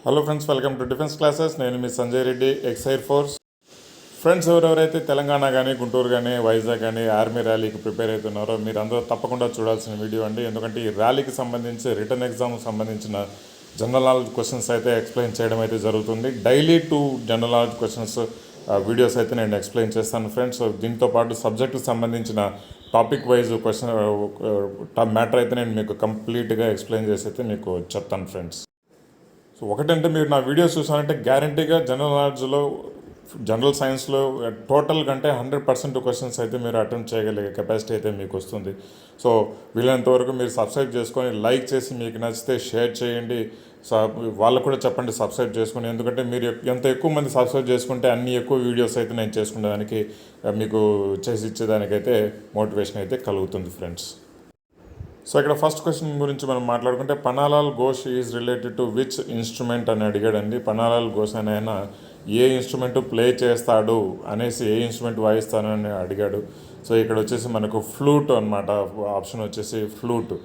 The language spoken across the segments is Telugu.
Hello friends, welcome to defence classes. నేను మీ Sanjay Reddy, ex air force. Friends, ఎవరెవరైతే తెలంగాణ కానీ, గుంటూరు కానీ, వైజాగ్ కానీ ఆర్మీ ర్యాలీకి ప్రిపేర్ అవుతున్నారో మీరందరూ తప్పకుండా చూడాల్సిన వీడియో అండి. ఎందుకంటే ఈ ర్యాలీకి సంబంధించి రిటర్న్ ఎగ్జామ్కి సంబంధించిన జనరల్ నాలెడ్జ్ క్వశ్చన్స్ అయితే ఎక్స్ప్లెయిన్ చేయడం అయితే జరుగుతుంది. Daily 2 general knowledge questions videos అయితే నేను ఎక్స్ప్లెయిన్ చేస్తాను ఫ్రెండ్స్. దీంతో పాటు సబ్జెక్టుకి సంబంధించిన టాపిక్ వైజ్ క్వశ్చన్ మ్యాటర్ అయితే నేను మీకు కంప్లీట్గా ఎక్స్ప్లెయిన్ చేసి అయితే మీకు చెప్తాను ఫ్రెండ్స్. సో ఒకటంటే మీరు నా వీడియోస్ చూసారంటే గ్యారంటీగా జనరల్ నాలెడ్జ్లో, జనరల్ సైన్స్లో టోటల్ కంటే 100% క్వశ్చన్స్ అయితే మీరు అటెంప్ట్ చేయగలిగే కెపాసిటీ అయితే మీకు వస్తుంది. సో వీలైనంత వరకు మీరు సబ్స్క్రైబ్ చేసుకొని లైక్ చేసి మీకు నచ్చితే షేర్ చేయండి. వాళ్ళకు కూడా చెప్పండి సబ్స్క్రైబ్ చేసుకుని. ఎందుకంటే మీరు ఎంత ఎక్కువ మంది సబ్స్క్రైబ్ చేసుకుంటే అన్ని ఎక్కువ వీడియోస్ అయితే నేను చేసుకునేదానికి మీకు చేసి ఇచ్చేదానికైతే మోటివేషన్ అయితే కలుగుతుంది ఫ్రెండ్స్. సో ఇక్కడ ఫస్ట్ క్వశ్చన్ గురించి మనం మాట్లాడుకుంటే Pannalal Ghosh is related to which instrument అని అడిగాడండి. పన్నాలాల్ ఘోష్ అని ఆయన ఏ ఇన్స్ట్రుమెంట్ ప్లే చేస్తాడు అనేసి, ఏ ఇన్స్ట్రుమెంట్ వాయిస్తానని అడిగాడు. సో ఇక్కడ వచ్చేసి మనకు ఫ్లూట్ అనమాట, ఆప్షన్ వచ్చేసి ఫ్లూట్.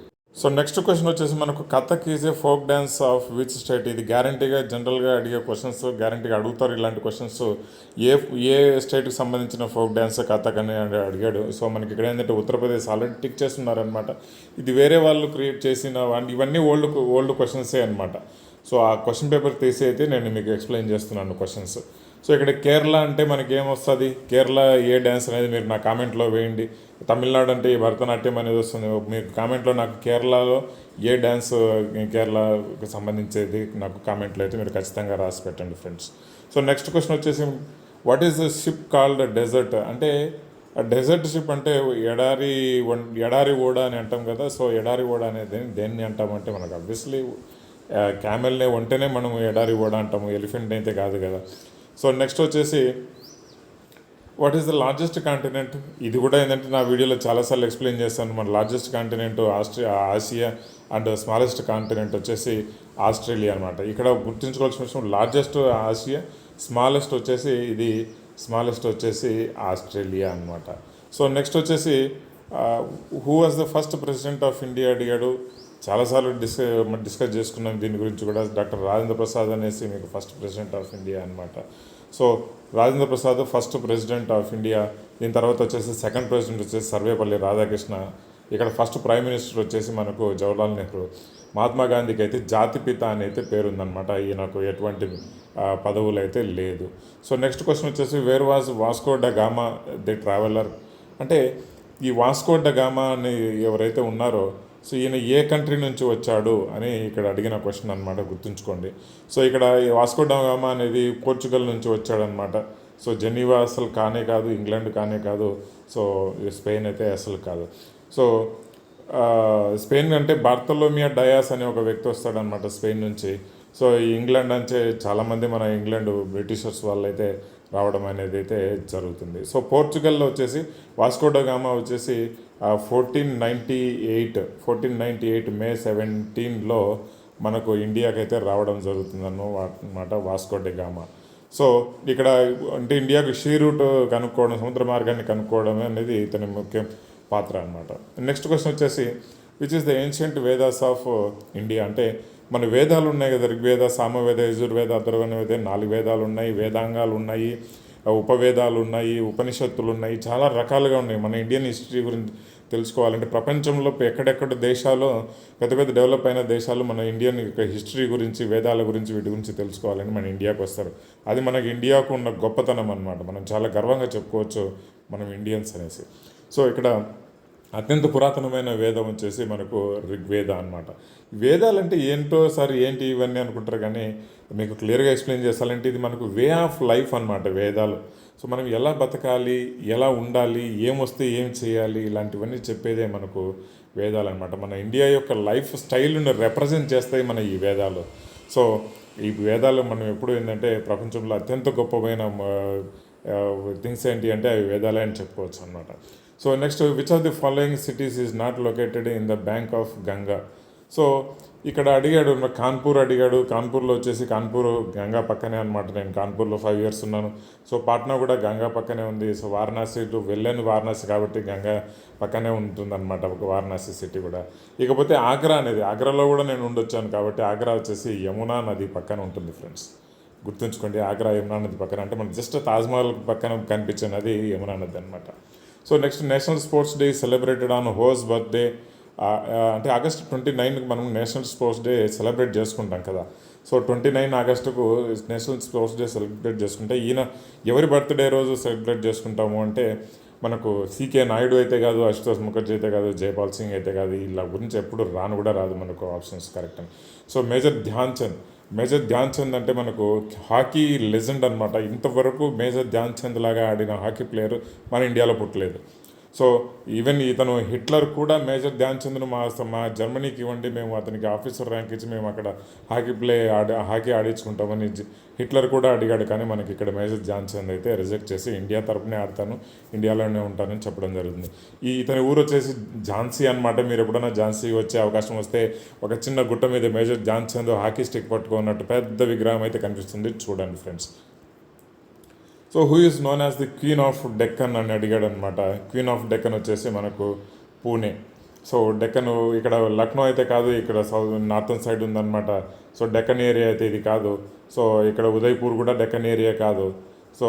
సో నెక్స్ట్ క్వశ్చన్ వచ్చేసి మనకు Kathak is a folk dance of which state. ఇది గ్యారంటీగా జనరల్గా అడిగే క్వశ్చన్స్, గ్యారంటీగా అడుగుతారు ఇలాంటి క్వశ్చన్స్. ఏ ఏ స్టేట్కి సంబంధించిన ఫోక్ డ్యాన్స్ కథక్ అని అడిగాడు. సో మనకి ఇక్కడ ఏంటంటే ఉత్తరప్రదేశ్ ఆల్రెడీ టిక్ చేస్తున్నారనమాట. ఇది వేరే వాళ్ళు క్రియేట్ చేసిన ఇవన్నీ ఓల్డ్ క్వశ్చన్సే అనమాట. సో ఆ క్వశ్చన్ పేపర్ తీసి అయితే నేను మీకు ఎక్స్ప్లెయిన్ చేస్తున్నాను క్వశ్చన్స్. సో ఇక్కడ కేరళ అంటే మనకి ఏమొస్తుంది, కేరళ ఏ డ్యాన్స్ అనేది మీరు నా కామెంట్లో వేయండి. తమిళనాడు అంటే ఈ భరతనాట్యం అనేది వస్తుంది. మీరు కామెంట్లో నాకు కేరళలో ఏ డ్యాన్స్, కేరళకు సంబంధించేది నాకు కామెంట్లో అయితే మీరు ఖచ్చితంగా రాసి పెట్టండి ఫ్రెండ్స్. సో నెక్స్ట్ క్వశ్చన్ వచ్చేసి what is the ship called desert అంటే, డెజర్ట్ షిప్ అంటే ఎడారి ఓడ అని అంటాం కదా. సో ఎడారి ఓడ అనేది దేన్ని అంటామంటే మనకు ఆబ్వియస్లీ క్యామెల్నే ఉంటేనే మనం ఎడారి ఓడ అంటాము, ఎలిఫెంట్ అయితే కాదు కదా. సో నెక్స్ట్ వచ్చేసి what is the largest continent. ఇది కూడా ఏంటంటే నా వీడియోలో చాలాసార్లు ఎక్స్ప్లెయిన్ చేస్తాను. మన largest continent Asia and smallest continent వచ్చేసి ఆస్ట్రేలియా అనమాట. ఇక్కడ గుర్తుంచుకోవాల్సిన విషయం లార్జెస్ట్ ఆసియా, స్మాలెస్ట్ వచ్చేసి ఆస్ట్రేలియా అనమాట. సో నెక్స్ట్ వచ్చేసి who was the first president of India అడిగాడు. చాలాసార్లు డిస్కస్ చేసుకున్నాం దీని గురించి కూడా. డాక్టర్ రాజేంద్ర ప్రసాద్ అనేసి మీకు ఫస్ట్ ప్రెసిడెంట్ ఆఫ్ ఇండియా అనమాట. So Rajendra Prasad first president of India. దీని తర్వాత వచ్చేసి సెకండ్ ప్రెసిడెంట్ వచ్చేసి సర్వేపల్లి రాధాకృష్ణ. ఇక్కడ ఫస్ట్ ప్రైమ్ మినిస్టర్ వచ్చేసి మనకు జవహర్లాల్ నెహ్రూ. మహాత్మా గాంధీకి అయితే జాతిపిత అని అయితే పేరుందనమాట. ఈయనకు ఎటువంటి పదవులు అయితే లేదు. సో నెక్స్ట్ క్వశ్చన్ వచ్చేసి వేర్ వాజ్ వాస్కో డ గామా ది ట్రావెలర్ అంటే, ఈ వాస్కో డ గామా అని ఎవరైతే ఉన్నారో సో ఈయన ఏ కంట్రీ నుంచి వచ్చాడు అని ఇక్కడ అడిగిన క్వశ్చన్ అనమాట, గుర్తుంచుకోండి. సో ఇక్కడ వాస్కో డ గామా అనేది పోర్చుగల్ నుంచి వచ్చాడనమాట. సో జెనీవా అసలు కానే కాదు, ఇంగ్లాండ్ కానే కాదు, సో స్పెయిన్ అయితే అసలు కాదు. సో స్పెయిన్ అంటే బార్తలోమియా డయాస్ అనే ఒక వ్యక్తి వస్తాడనమాట స్పెయిన్ నుంచి. సో ఇంగ్లాండ్ అంటే చాలామంది మన ఇంగ్లాండ్ బ్రిటిషర్స్ వాళ్ళైతే రావడం అనేది అయితే జరుగుతుంది. సో పోర్చుగల్లో వచ్చేసి వాస్కో డ గామా వచ్చేసి 1498 మే 17లో మనకు ఇండియాకి అయితే రావడం జరుగుతుంది అన్నమాట వాస్కో డ గామా. సో ఇక్కడ అంటే ఇండియాకు షీ రూట్ కనుక్కోవడం, సముద్ర మార్గాన్ని కనుక్కోవడం అనేది ఇతని ముఖ్య పాత్ర అనమాట. నెక్స్ట్ క్వశ్చన్ వచ్చేసి which is the ancient Vedas of India అంటే, మన వేదాలు ఉన్నాయి కదా, ఋగ్వేద, సామవేద, యజుర్వేద, అథర్వణ వేద, 4 వేదాలు ఉన్నాయి, వేదాంగాలు ఉన్నాయి, ఉపవేదాలు ఉన్నాయి, ఉపనిషత్తులు ఉన్నాయి, చాలా రకాలుగా ఉన్నాయి. మన ఇండియన్ హిస్టరీ గురించి తెలుసుకోవాలంటే ప్రపంచంలో ఎక్కడెక్కడ దేశాలు, పెద్ద పెద్ద డెవలప్ అయిన దేశాలు మన ఇండియన్ హిస్టరీ గురించి, వేదాల గురించి, వీటి గురించి తెలుసుకోవాలని మన ఇండియాకు వస్తారు. అది మనకి ఇండియాకు ఉన్న గొప్పతనం అనమాట. మనం చాలా గర్వంగా చెప్పుకోవచ్చు మనం ఇండియన్స్ అనేసి. సో ఇక్కడ అత్యంత పురాతనమైన వేదం వచ్చేసి మనకు ఋగ్వేద అనమాట. వేదాలంటే ఏంటి ఇవన్నీ అనుకుంటారు, కానీ మీకు క్లియర్గా ఎక్స్ప్లెయిన్ చేస్తానంటే ఇది మనకు వే ఆఫ్ లైఫ్ అనమాట వేదాలు. సో మనం ఎలా బతకాలి, ఎలా ఉండాలి, ఏమొస్తే ఏం చేయాలి, ఇలాంటివన్నీ చెప్పేదే మనకు వేదాలు అనమాట. మన ఇండియా యొక్క లైఫ్ స్టైల్ని రిప్రజెంట్ చేస్తాయి మన ఈ వేదాలు. సో ఈ వేదాలు మనం ఎప్పుడు ఏంటంటే ప్రపంచంలో అత్యంత గొప్పమైన థింగ్స్ ఏంటి అంటే అవి వేదాలే అని చెప్పుకోవచ్చు అనమాట. So next which of the following cities is not located in the bank of Ganga. So ఇక్కడ అడిగాడు, కాన్పూర్ అడిగాడు. కాన్పూర్లో వచ్చేసి కాన్పూర్ గంగా పక్కనే అనమాట. నేను కాన్పూర్లో 5 ఇయర్స్ ఉన్నాను. సో పాట్నా కూడా గంగా పక్కనే ఉంది. సో వారణాసి వెళ్ళాను వారణాసి కాబట్టి గంగా పక్కనే ఉంటుందన్నమాట ఒక వారణాసి సిటీ కూడా. ఇకపోతే ఆగ్రా అనేది, ఆగ్రాలో కూడా నేను ఉండొచ్చాను కాబట్టి ఆగ్రా వచ్చేసి యమునా నది పక్కన ఉంటుంది ఫ్రెండ్స్. గుర్తుంచుకోండి, ఆగ్రా యమునా నది పక్కన అంటే మనకి జస్ట్ తాజ్మహల్ పక్కన కనిపించే నది యమునా నది అనమాట. So next, national sports day celebrated on whose birthday. అంటే ఆగస్ట్ 29కి మనం నేషనల్ స్పోర్ట్స్ డే సెలబ్రేట్ చేసుకుంటాం కదా. సో 29 ఆగస్టుకు నేషనల్ స్పోర్ట్స్ డే సెలబ్రేట్ చేసుకుంటే ఈయన ఎవరి బర్త్డే రోజు సెలబ్రేట్ చేసుకుంటాము అంటే మనకు సికే నాయుడు అయితే కాదు, అశుతోష్ ముఖర్జీ అయితే కాదు, జైపాల్ సింగ్ అయితే కాదు, వీళ్ళ గురించి ఎప్పుడు రాను కూడా రాదు మనకు ఆప్షన్స్ కరెక్ట్ అని. సో మేజర్ ధ్యాన్ చంద్ అంటే మనకు హాకీ లెజెండ్ అనమాట. ఇంతవరకు మేజర్ ధ్యాన్ చంద్ లాగా ఆడిన హాకీ ప్లేయర్ మన ఇండియాలో పుట్టలేదు. సో ఈవెన్ ఇతను హిట్లర్ కూడా మేజర్ ధ్యాన్ చంద్ను మా జర్మనీకి ఇవ్వండి, మేము అతనికి ఆఫీసర్ ర్యాంక్ ఇచ్చి మేము అక్కడ హాకీ ఆడించుకుంటామని హిట్లర్ కూడా అడిగాడు. కానీ మనకి ఇక్కడ మేజర్ ధ్యాన్ చంద్ అయితే రిజెక్ట్ చేసి ఇండియా తరపునే ఆడతాను, ఇండియాలోనే ఉంటానని చెప్పడం జరుగుతుంది. ఇతని ఊరు వచ్చేసి ఝాన్సీ అనమాట. మీరు ఎప్పుడైనా ఝాన్సీ వచ్చే అవకాశం వస్తే ఒక చిన్న గుట్ట మీద major Dhyan Chand hockey stick పట్టుకున్నట్టు పెద్ద విగ్రహం అయితే కనిపిస్తుంది, చూడండి friends. So who is known as the queen of Deccan అని అడిగాడు అనమాట. క్వీన్ ఆఫ్ డెక్కన్ వచ్చేసి మనకు పూణే. సో డెక్కన్ ఇక్కడ లక్నో అయితే కాదు, ఇక్కడ నార్థన్ సైడ్ ఉందన్నమాట. సో డెక్కన్ ఏరియా అయితే ఇది కాదు. సో ఇక్కడ ఉదయ్పూర్ కూడా డెక్కన్ ఏరియా కాదు. సో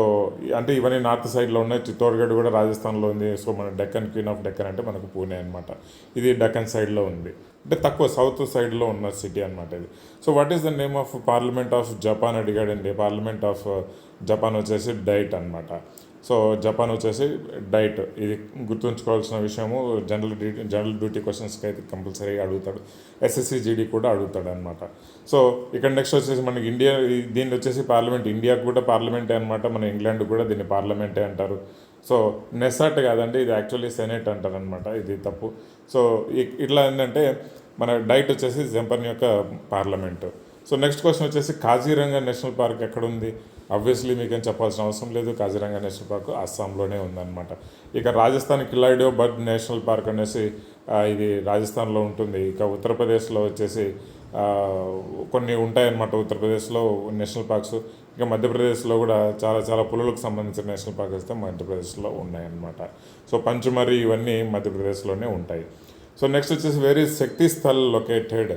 అంటే ఇవన్నీ నార్త్ సైడ్లో ఉన్నాయి. చిత్తోర్గఢ్ కూడా రాజస్థాన్లో ఉంది. సో మన డెక్కన్, క్వీన్ ఆఫ్ డెక్కన్ అంటే మనకు పూణే అనమాట. ఇది డెక్కన్ సైడ్లో ఉంది, అంటే తక్కువ సౌత్ సైడ్లో ఉన్న సిటీ అనమాట ఇది. So what is the name of parliament of Japan అడిగాడండి. పార్లమెంట్ ఆఫ్ జపాన్ వచ్చేసి డైట్ అనమాట. సో జపాన్ వచ్చేసి డైట్, ఇది గుర్తుంచుకోవాల్సిన విషయము. జనరల్ డ్యూటీ క్వశ్చన్స్కి అయితే కంపల్సరీగా అడుగుతాడు. ఎస్ఎస్సి జీడీ కూడా అడుగుతాడు అనమాట. సో ఇక్కడ నెక్స్ట్ వచ్చేసి మనకి ఇండియా, దీన్ని వచ్చేసి పార్లమెంట్, ఇండియాకు కూడా పార్లమెంటే అనమాట. మన ఇంగ్లాండ్ కూడా దీన్ని పార్లమెంటే అంటారు. సో నెసాట్ కాదండి, ఇది యాక్చువల్లీ సెనేట్ అంటారు అనమాట, ఇది తప్పు. సో ఇట్లా ఏంటంటే మన డైట్ వచ్చేసి జంపన్ యొక్క పార్లమెంటు. సో నెక్స్ట్ క్వశ్చన్ వచ్చేసి కాజీరంగా నేషనల్ పార్క్ ఎక్కడుంది? ఆబ్వియస్లీ మీకేం చెప్పాల్సిన అవసరం లేదు, కాజీరంగా నేషనల్ పార్క్ అస్సాంలోనే ఉందన్నమాట. ఇక రాజస్థాన్ కిలాయిడో బర్డ్ నేషనల్ పార్క్ అనేసి ఇది రాజస్థాన్లో ఉంటుంది. ఇక ఉత్తరప్రదేశ్లో వచ్చేసి కొన్ని ఉంటాయన్నమాట ఉత్తరప్రదేశ్లో నేషనల్ పార్క్స్. ఇంకా మధ్యప్రదేశ్లో కూడా చాలా పులులకు సంబంధించిన నేషనల్ పార్క్స్ అయితే మధ్యప్రదేశ్లో ఉన్నాయన్నమాట. సో పంచమరి ఇవన్నీ మధ్యప్రదేశ్లోనే ఉంటాయి. సో నెక్స్ట్ వచ్చేసి very Shakti Sthal located.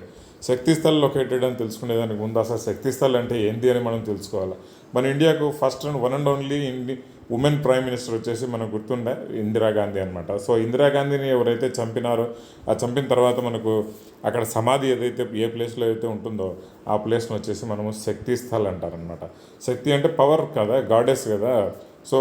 Shakti Sthal located అని తెలుసుకునేదానికి ముందు అసలు శక్తిస్థల్ అంటే ఏంటి అని మనం తెలుసుకోవాలి. మన ఇండియాకు first one and only women prime minister వచ్చేసి మనకు గుర్తుండే ఇందిరాగాంధీ అనమాట. సో ఇందిరాగాంధీని ఎవరైతే చంపినారో, ఆ చంపిన తర్వాత మనకు అక్కడ సమాధి ఏదైతే ఏ ప్లేస్లో అయితే ఉంటుందో ఆ ప్లేస్ని వచ్చేసి మనము శక్తిస్థల్ అంటారనమాట. శక్తి అంటే పవర్ కదా, గాడెస్ కదా. సో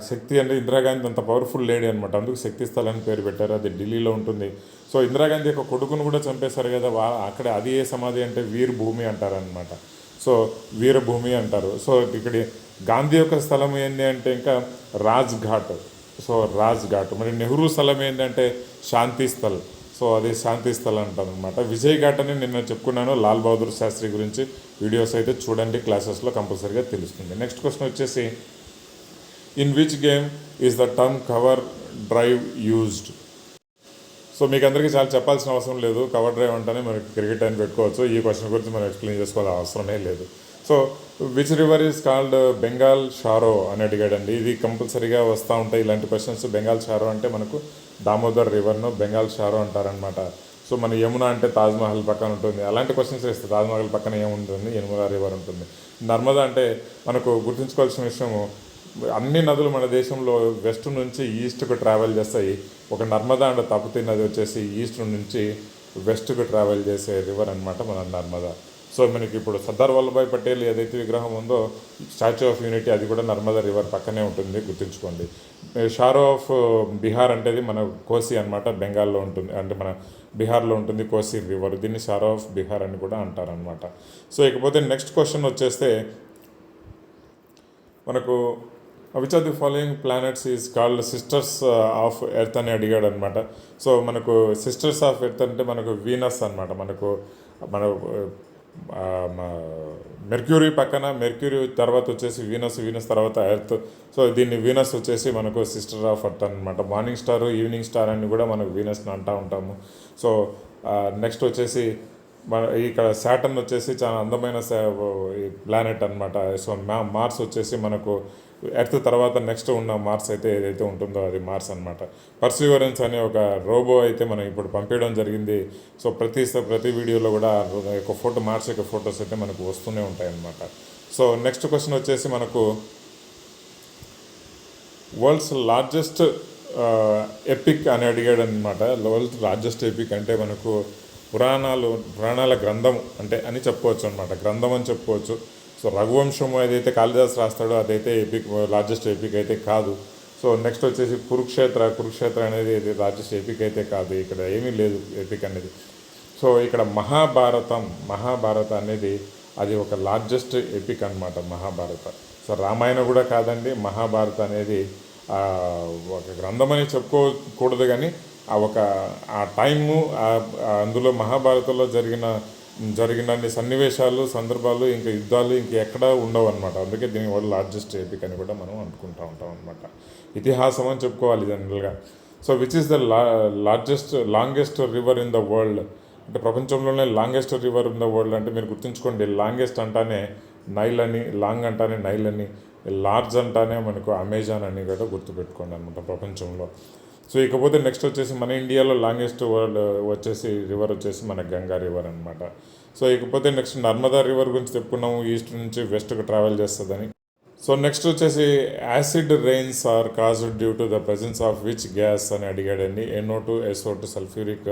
శక్తి అంటే ఇందిరాగాంధీ అంత పవర్ఫుల్ లేడీ అనమాట, అందుకు శక్తిస్థల్ అని పేరు పెట్టారు. అది ఢిల్లీలో ఉంటుంది. సో ఇందిరాగాంధీ యొక్క కొడుకును కూడా చంపేశారు కదా, అక్కడ అది ఏ సమాధి అంటే వీర్ భూమి అంటారనమాట. సో వీరభూమి అంటారు. సో ఇక్కడ గాంధీ యొక్క స్థలం ఏంటి అంటే ఇంకా రాజ్ఘాట్. సో రాజ్ఘాట్. మరి నెహ్రూ స్థలం ఏంటంటే శాంతి స్థల్. సో అది శాంతి స్థల్ అంటారు అనమాట. విజయ్ ఘాట్ అని నిన్న చెప్పుకున్నాను, లాల్ బహదూర్ శాస్త్రి గురించి వీడియోస్ అయితే చూడండి, క్లాసెస్లో కంపల్సరీగా తెలుస్తుంది. నెక్స్ట్ క్వశ్చన్ వచ్చేసి in which game is the term cover drive used? So మీకు అందరికీ చాలా చెప్పాల్సిన అవసరం లేదు, కవర్ డ్రైవ్ అంటేనే మనకి క్రికెట్ అని పెట్టుకోవచ్చు. ఈ క్వశ్చన్ గురించి మనం ఎక్స్ప్లెయిన్ చేసుకోవాల్సిన అవసరమే లేదు. So which river is called Bengal sorrow అని అడిగాడండి. ఇది కంపల్సరీగా వస్తూ ఉంటాయి ఇలాంటి క్వశ్చన్స్. బెంగాల్ షారో అంటే మనకు దామోదర్ రివర్ను బెంగాల్ షారో అంటారనమాట. సో మన యమున అంటే తాజ్మహల్ పక్కన ఉంటుంది, అలాంటి క్వశ్చన్స్ వేస్తే తాజ్మహల్ పక్కన ఏముంటుంది? యమునా రివర్ ఉంటుంది. నర్మదా అంటే మనకు గుర్తుంచుకోవాల్సిన విషయము, అన్ని నదులు మన దేశంలో వెస్ట్ నుంచి ఈస్ట్కు ట్రావెల్ చేస్తాయి. ఒక నర్మదా అండ్ తపతి నది వచ్చేసి ఈస్ట్ నుంచి వెస్ట్కు ట్రావెల్ చేసే రివర్ అనమాట మన నర్మదా. సో మనకి ఇప్పుడు సర్దార్ వల్లభాయ్ పటేల్ ఏదైతే విగ్రహం ఉందో స్టాచ్యూ ఆఫ్ యూనిటీ, అది కూడా నర్మదా రివర్ పక్కనే ఉంటుంది, గుర్తుంచుకోండి. షారో ఆఫ్ బీహార్ అంటే మన కోసి అనమాట, బెంగాల్లో ఉంటుంది, అంటే మన బీహార్లో ఉంటుంది కోసి రివర్. దీన్ని షారో ఆఫ్ బీహార్ అని కూడా అంటారనమాట. సో ఇకపోతే నెక్స్ట్ క్వశ్చన్ వచ్చేస్తే మనకు which of the following planets is called sisters of earth అని అడిగాడు అనమాట. సో మనకు సిస్టర్స్ ఆఫ్ ఎర్త్ అంటే మనకు వీనస్ అనమాట. మన మెర్క్యూరీ పక్కన, మెర్క్యూరీ తర్వాత వచ్చేసి వీనస్ తర్వాత ఎర్త్. సో దీన్ని వీనస్ వచ్చేసి మనకు సిస్టర్ ఆఫ్ ఎర్త్ అనమాట. మార్నింగ్ స్టార్, ఈవినింగ్ స్టార్ అని కూడా మనకు వీనస్ని అంటూ ఉంటాము. సో నెక్స్ట్ వచ్చేసి మన ఇక్కడ సాటర్న్ వచ్చేసి చాలా అందమైన ప్లానెట్ అనమాట. సో మార్స్ వచ్చేసి మనకు ఎర్త్ తర్వాత నెక్స్ట్ ఉన్న మార్స్ అయితే ఏదైతే ఉంటుందో అది మార్స్ అనమాట. పర్సీవరెన్స్ అనే ఒక రోబో అయితే మనం ఇప్పుడు పంపించడం జరిగింది. సో ప్రతి వీడియోలో కూడా ఒక మార్స్ యొక్క ఫొటోస్ అయితే మనకు వస్తూనే ఉంటాయి అన్నమాట. సో నెక్స్ట్ క్వశ్చన్ వచ్చేసి మనకు వరల్డ్స్ లార్జెస్ట్ ఎపిక్ అని అడిగాడు అనమాట. వరల్డ్స్ లార్జెస్ట్ ఎపిక్ అంటే మనకు పురాణాల గ్రంథం అంటే అని చెప్పుకోవచ్చు అనమాట. గ్రంథం అని చెప్పుకోవచ్చు. సో రఘువంశం ఏదైతే కాళిదాస్ రాస్తాడో అదైతే ఎపిక్ లార్జెస్ట్ ఎపిక్ అయితే కాదు. సో నెక్స్ట్ వచ్చేసి కురుక్షేత్ర అనేది లార్జెస్ట్ ఎపిక్ అయితే కాదు. ఇక్కడ ఏమీ లేదు ఎపిక్ అనేది. సో ఇక్కడ మహాభారత అనేది అది ఒక లార్జెస్ట్ ఎపిక్ అనమాట మహాభారత. సో రామాయణ కూడా కాదండి. మహాభారత అనేది ఒక గ్రంథం అని చెప్పుకోకూడదు, కానీ ఆ టైము అందులో మహాభారతంలో జరిగినన్ని సన్నివేశాలు, సందర్భాలు, ఇంకా యుద్ధాలు ఎక్కడా ఉండవు అనమాట. అందుకే దీని వల్ల లార్జెస్ట్ ఎపిక్ అని కూడా మనం అనుకుంటూ ఉంటాం అనమాట. ఇతిహాసం అని చెప్పుకోవాలి జనరల్గా. So which is the longest river in the world అంటే ప్రపంచంలోనే longest river in the world అంటే మీరు గుర్తుంచుకోండి, లాంగెస్ట్ అంటానే నైల్ అని, లాంగ్ అంటానే నైల్ అని, లార్జ్ అంటానే మనకు అమెజాన్ అని కూడా గుర్తుపెట్టుకోండి అనమాట ప్రపంచంలో. సో ఇకపోతే నెక్స్ట్ వచ్చేసి మన ఇండియాలో లాంగెస్ట్ రివర్ వచ్చేసి మన గంగా రివర్ అనమాట. సో ఇకపోతే నెక్స్ట్ నర్మదా రివర్ గురించి చెప్పుకున్నాము, ఈస్ట్ నుంచి వెస్ట్కి ట్రావెల్ చేస్తుందని. సో నెక్స్ట్ వచ్చేసి acid rains are caused due to the presence of which gas అని అడిగాడండి. NO2, SO2, sulphuric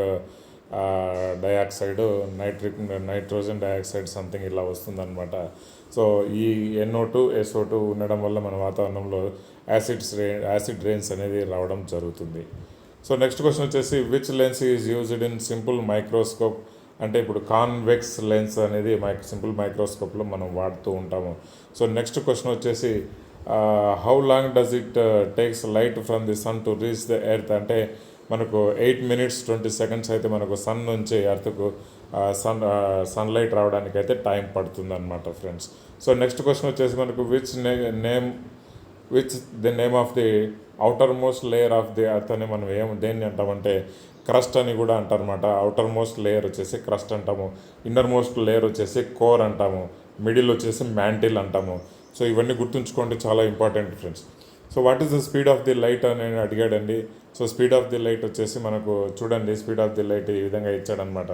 dioxide, nitrogen dioxide something ఇలా వస్తుందన్నమాట. సో ఈ NO2, SO2 ఉండడం వల్ల మన వాతావరణంలో యాసిడ్ రెయిన్స్ అనేది రావడం జరుగుతుంది. సో నెక్స్ట్ క్వశ్చన్ వచ్చేసి which lens is used in simple microscope అంటే ఇప్పుడు కాన్వెక్స్ లెన్స్ అనేది సింపుల్ మైక్రోస్కోప్లో మనం వాడుతూ ఉంటాము. సో నెక్స్ట్ క్వశ్చన్ వచ్చేసి how long does it takes light from the sun to reach the earth అంటే మనకు 8 minutes 20 seconds అయితే మనకు సన్ నుంచి ఎర్త్కు సన్లైట్ రావడానికి అయితే టైం పడుతుంది అనమాట ఫ్రెండ్స్. సో నెక్స్ట్ క్వశ్చన్ వచ్చేసి మనకు which the name of the outermost layer of the earth అని మనం దేన్ని అంటామంటే క్రస్ట్ అని కూడా అంటారనమాట. అవుటర్ మోస్ట్ లేయర్ వచ్చేసి క్రస్ట్ అంటాము, ఇన్నర్ మోస్ట్ లేయర్ వచ్చేసి కోర్ అంటాము, మిడిల్ వచ్చేసి మ్యాంటిల్ అంటాము. సో ఇవన్నీ గుర్తుంచుకోండి, చాలా important friends. So what is the speed of the light అని అడిగాడండి. So speed of the light వచ్చేసి మనకు చూడండి, స్పీడ్ ఆఫ్ ది లైట్ ఈ విధంగా ఇచ్చాడనమాట.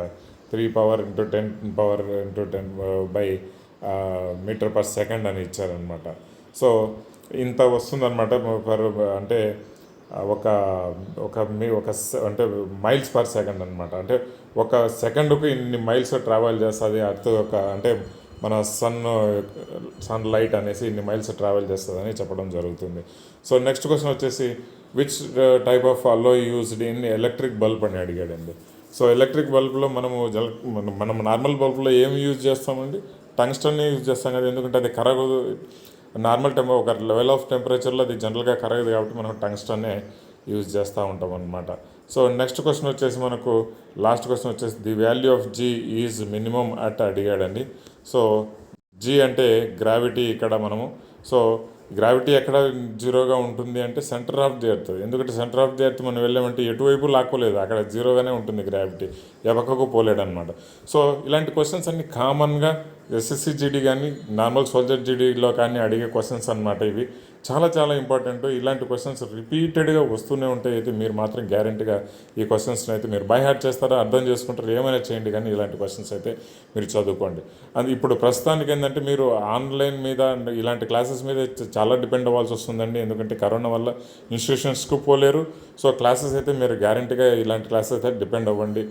3 power × 10 power × 10 by metre per second అని ఇచ్చారనమాట. సో ఇంత వస్తుందన్నమాట అంటే అంటే మైల్స్ పర్ సెకండ్ అనమాట. అంటే ఒక సెకండ్కు ఇన్ని మైల్స్ ట్రావెల్ చేస్తుంది అర్త్ అంటే మన సన్ లైట్ అనేసి ఇన్ని మైల్స్ ట్రావెల్ చేస్తుందని చెప్పడం జరుగుతుంది. సో నెక్స్ట్ క్వశ్చన్ వచ్చేసి which type of alloy used in electric bulb అని అడిగాడండి. సో ఎలక్ట్రిక్ బల్బ్లో మనం నార్మల్ బల్బ్లో ఏమి యూజ్ చేస్తామండి, టంగ్స్టన్ యూజ్ చేస్తాం కదా, ఎందుకంటే అది కరగదు. నార్మల్ ఒక లెవెల్ ఆఫ్ టెంపరేచర్లో అది జనరల్గా కరగదు కాబట్టి మనం టంగ్స్టన్నే యూజ్ చేస్తూ ఉంటాం అనమాట. సో నెక్స్ట్ క్వశ్చన్ వచ్చేసి మనకు లాస్ట్ క్వశ్చన్ వచ్చేసి the value of G is minimum at అడిగాడండి. సో G అంటే గ్రావిటీ ఇక్కడ మనము. సో గ్రావిటీ ఎక్కడ జీరోగా ఉంటుంది అంటే సెంటర్ ఆఫ్ ది ఎర్త్. ఎందుకంటే సెంటర్ ఆఫ్ ది ఎర్త్ మనం వెళ్ళామంటే ఎటువైపు లాక్కోలేదు, అక్కడ జీరోగానే ఉంటుంది గ్రావిటీ, ఏ పక్కకు పోలేడు అనమాట. సో ఇలాంటి క్వశ్చన్స్ అన్ని కామన్గా SSC GD కానీ నార్మల్ సోల్జర్ GDలో కానీ అడిగే క్వశ్చన్స్ అనమాట. ఇవి చాలా చాలా ఇంపార్టెంట్. ఇలాంటి క్వశ్చన్స్ రిపీటెడ్గా వస్తూనే ఉంటాయి. అయితే మీరు మాత్రం గ్యారెంటీగా ఈ క్వశ్చన్స్ని అయితే మీరు బై హార్ట్ చేస్తారా, అర్థం చేసుకుంటారు, ఏమైనా చేయండి, కానీ ఇలాంటి క్వశ్చన్స్ అయితే మీరు చదువుకోండి. అది ఇప్పుడు ప్రస్తుతానికి ఏంటంటే మీరు ఆన్లైన్ మీద ఇలాంటి క్లాసెస్ మీద చాలా డిపెండ్ అవ్వాల్సి వస్తుందండి. ఎందుకంటే కరోనా వల్ల ఇన్స్టిట్యూషన్స్కు పోలేరు. సో క్లాసెస్ అయితే మీరు గ్యారెంటీగా ఇలాంటి క్లాసెస్ అయితే డిపెండ్ అవ్వండి.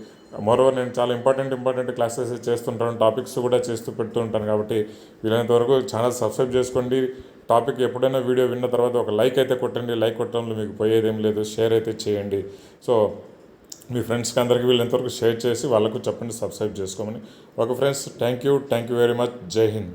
మరోవర్ నేను చాలా ఇంపార్టెంట్ క్లాసెస్ చేస్తుంటాను, టాపిక్స్ కూడా చేస్తూ పెడుతూ ఉంటాను. కాబట్టి వీలైనంత వరకు ఛానల్ సబ్స్క్రైబ్ చేసుకోండి. టాపిక్ ఎప్పుడైనా వీడియో విన్న తర్వాత ఒక లైక్ అయితే కొట్టండి. లైక్ కొట్టడంలో మీకు పోయేదేం లేదు. షేర్ అయితే చేయండి. సో మీ ఫ్రెండ్స్కి అందరికీ వీళ్ళంతవరకు షేర్ చేసి వాళ్ళకు చెప్పండి సబ్స్క్రైబ్ చేసుకోమని. Okay friends, thank you very much. జై హింద్.